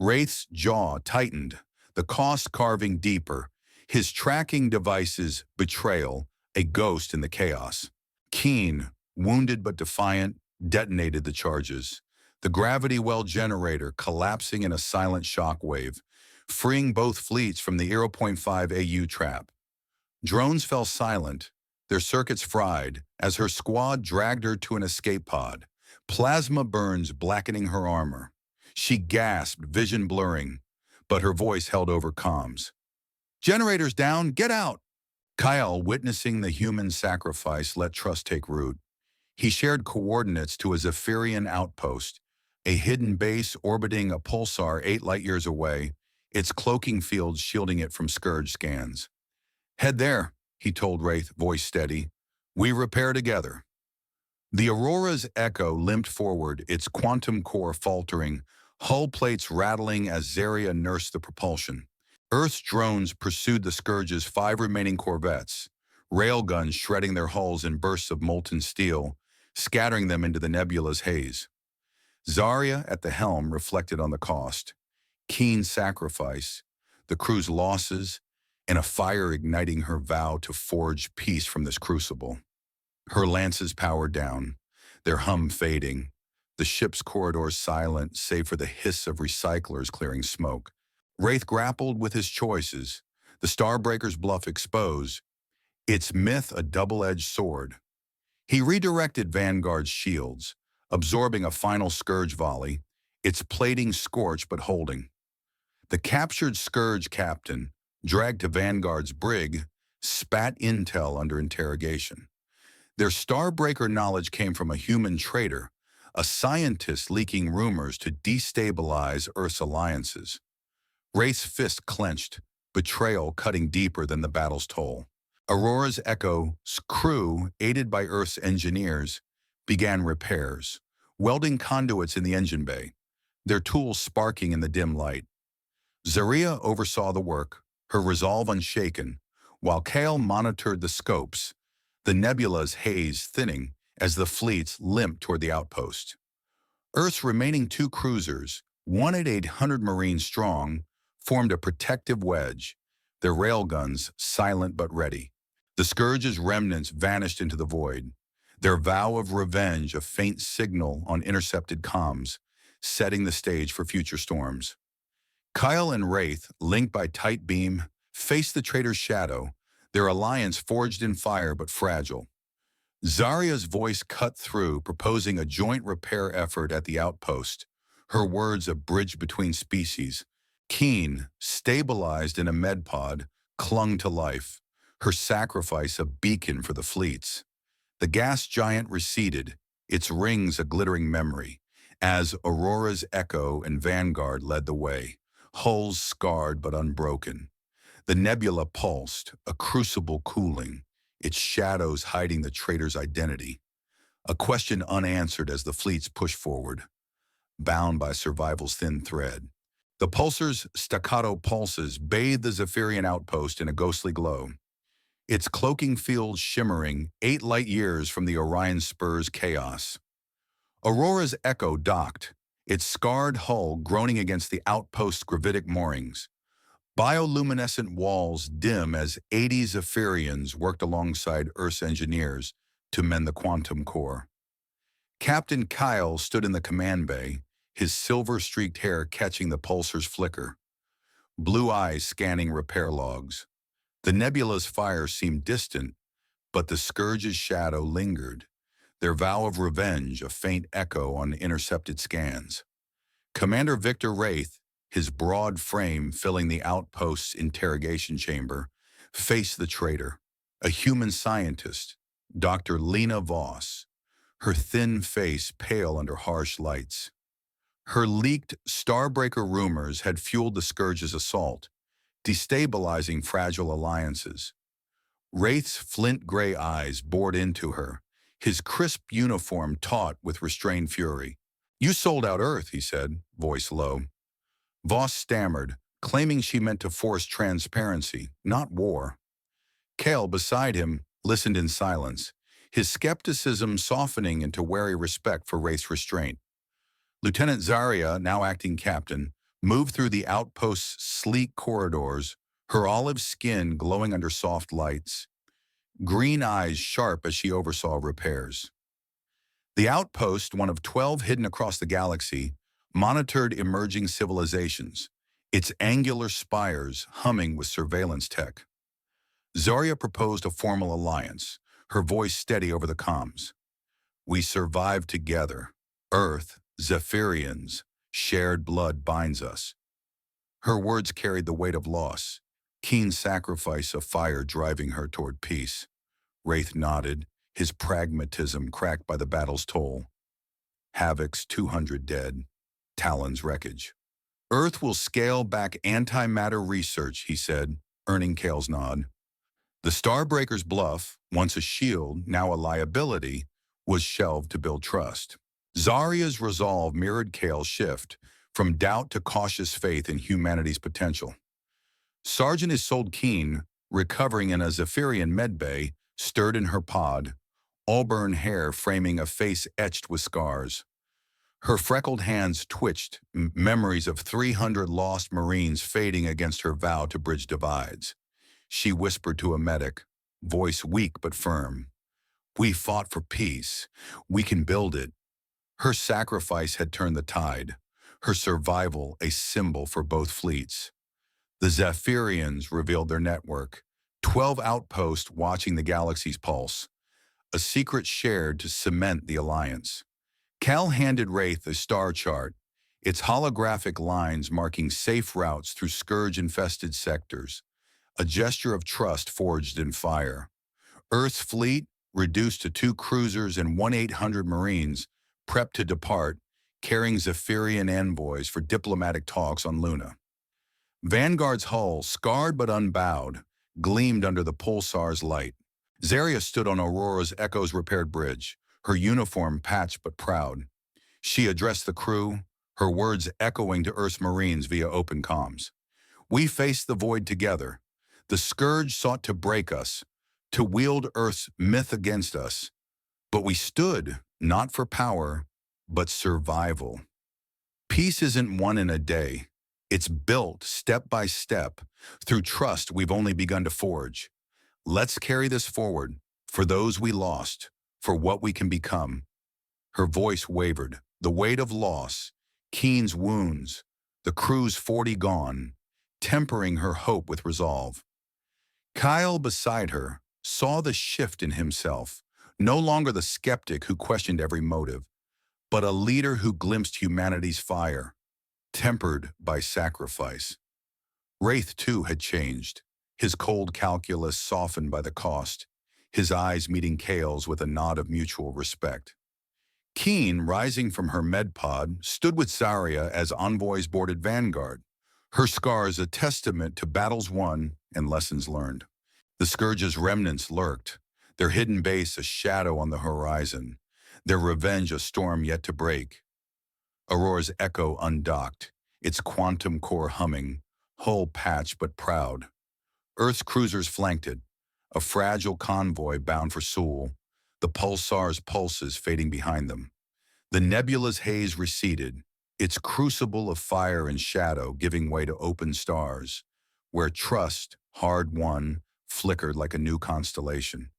Wraith's jaw tightened, the cost carving deeper, his tracking devices betrayal, a ghost in the chaos. Keane, wounded but defiant, detonated the charges, the gravity well generator collapsing in a silent shockwave, freeing both fleets from the 0.5 AU trap. Drones fell silent, their circuits fried, as her squad dragged her to an escape pod, plasma burns blackening her armor. She gasped, vision blurring, but her voice held over comms. "Generators down, get out!" Kyle, witnessing the human sacrifice, let trust take root. He shared coordinates to a Zephyrian outpost, a hidden base orbiting a pulsar 8 light-years away, its cloaking fields shielding it from Scourge scans. "Head there," he told Wraith, voice steady. "We repair together." The Aurora's Echo limped forward, its quantum core faltering, hull plates rattling as Zarya nursed the propulsion. Earth's drones pursued the Scourge's 5 remaining corvettes, railguns shredding their hulls in bursts of molten steel, scattering them into the nebula's haze. Zarya at the helm reflected on the cost, Keane's sacrifice, the crew's losses, and a fire igniting her vow to forge peace from this crucible. Her lances powered down, their hum fading, the ship's corridors silent save for the hiss of recyclers clearing smoke. Wraith grappled with his choices, the Starbreaker's bluff exposed, its myth a double-edged sword. He redirected Vanguard's shields, absorbing a final Scourge volley, its plating scorched but holding. The captured Scourge captain, dragged to Vanguard's brig, spat intel under interrogation. Their Starbreaker knowledge came from a human traitor, a scientist leaking rumors to destabilize Earth's alliances. Wraith's fist clenched, betrayal cutting deeper than the battle's toll. Aurora's Echo's crew, aided by Earth's engineers, began repairs, welding conduits in the engine bay, their tools sparking in the dim light. Zarya oversaw the work, her resolve unshaken, while Kale monitored the scopes, the nebula's haze thinning as the fleets limped toward the outpost. Earth's remaining 2 cruisers, one at 800 Marines strong, formed a protective wedge, their railguns silent but ready. The Scourge's remnants vanished into the void, their vow of revenge a faint signal on intercepted comms, setting the stage for future storms. Kyle and Wraith, linked by tight beam, faced the traitor's shadow, their alliance forged in fire but fragile. Zarya's voice cut through, proposing a joint repair effort at the outpost, her words a bridge between species. Keane, stabilized in a medpod, clung to life, her sacrifice a beacon for the fleets. The gas giant receded, its rings a glittering memory, as Aurora's Echo and Vanguard led the way, hulls scarred but unbroken. The nebula pulsed, a crucible cooling, its shadows hiding the traitor's identity. A question unanswered as the fleets pushed forward, bound by survival's thin thread. The pulsar's staccato pulses bathed the Zephyrian outpost in a ghostly glow. its cloaking field shimmering 8 light-years from the Orion Spur's chaos. Aurora's Echo docked, its scarred hull groaning against the outpost's gravitic moorings. Bioluminescent walls dim as 80 Zephyrians worked alongside Earth's engineers to mend the quantum core. Captain Kyle stood in the command bay, his silver-streaked hair catching the pulsar's flicker, blue eyes scanning repair logs. The nebula's fire seemed distant, but the Scourge's shadow lingered, their vow of revenge a faint echo on intercepted scans. Commander Victor Wraith, his broad frame filling the outpost's interrogation chamber, faced the traitor, a human scientist, Dr. Lena Voss, her thin face pale under harsh lights. Her leaked Starbreaker rumors had fueled the Scourge's assault, destabilizing fragile alliances. Wraith's flint-gray eyes bored into her, his crisp uniform taut with restrained fury. "You sold out Earth," he said, voice low. Voss stammered, claiming she meant to force transparency, not war. Kale, beside him, listened in silence, his skepticism softening into wary respect for Wraith's restraint. Lieutenant Zarya, now acting captain, moved through the outpost's sleek corridors, her olive skin glowing under soft lights, green eyes sharp as she oversaw repairs. The outpost, one of 12 hidden across the galaxy, monitored emerging civilizations, its angular spires humming with surveillance tech. Zarya proposed a formal alliance, her voice steady over the comms. "We survive together. Earth, Zephyrians, shared blood binds us." Her words carried the weight of loss, keen sacrifice of fire driving her toward peace. Wraith nodded, his pragmatism cracked by the battle's toll. Havoc's 200 dead, Talon's wreckage. "Earth will scale back antimatter research," he said, earning Kale's nod. The Starbreaker's bluff, once a shield, now a liability, was shelved to build trust. Zarya's resolve mirrored Kale's shift, from doubt to cautious faith in humanity's potential. Sergeant Isolde Keane, recovering in a Zephyrian medbay, stirred in her pod, auburn hair framing a face etched with scars. Her freckled hands twitched, memories of 300 lost Marines fading against her vow to bridge divides. She whispered to a medic, voice weak but firm, "We fought for peace. We can build it." Her sacrifice had turned the tide, her survival a symbol for both fleets. The Zephyrians revealed their network, 12 outposts watching the galaxy's pulse, a secret shared to cement the alliance. Cal handed Wraith a star chart, its holographic lines marking safe routes through Scourge-infested sectors, a gesture of trust forged in fire. Earth's fleet, reduced to 2 cruisers and 1,800 Marines, prepped to depart, carrying Zephyrian envoys for diplomatic talks on Luna. Vanguard's hull, scarred but unbowed, gleamed under the pulsar's light. Zarya stood on Aurora's Echo's repaired bridge, her uniform patched but proud. She addressed the crew, her words echoing to Earth's Marines via open comms. "We faced the void together. The Scourge sought to break us, to wield Earth's myth against us. But we stood, not for power, but survival. Peace isn't won in a day. It's built step by step, through trust we've only begun to forge. Let's carry this forward, for those we lost, for what we can become." Her voice wavered, the weight of loss, Keane's wounds, the crew's 40 gone, tempering her hope with resolve. Kyle, beside her, saw the shift in himself, no longer the skeptic who questioned every motive, but a leader who glimpsed humanity's fire, tempered by sacrifice. Wraith, too, had changed, his cold calculus softened by the cost, his eyes meeting Kale's with a nod of mutual respect. Keane, rising from her med pod, stood with Zarya as envoys boarded Vanguard, her scars a testament to battles won and lessons learned. The Scourge's remnants lurked, their hidden base a shadow on the horizon, their revenge a storm yet to break. Aurora's Echo undocked, its quantum core humming, hull patched but proud. Earth's cruisers flanked it, a fragile convoy bound for Seoul, the pulsar's pulses fading behind them. The nebula's haze receded, its crucible of fire and shadow giving way to open stars, where trust, hard won, flickered like a new constellation.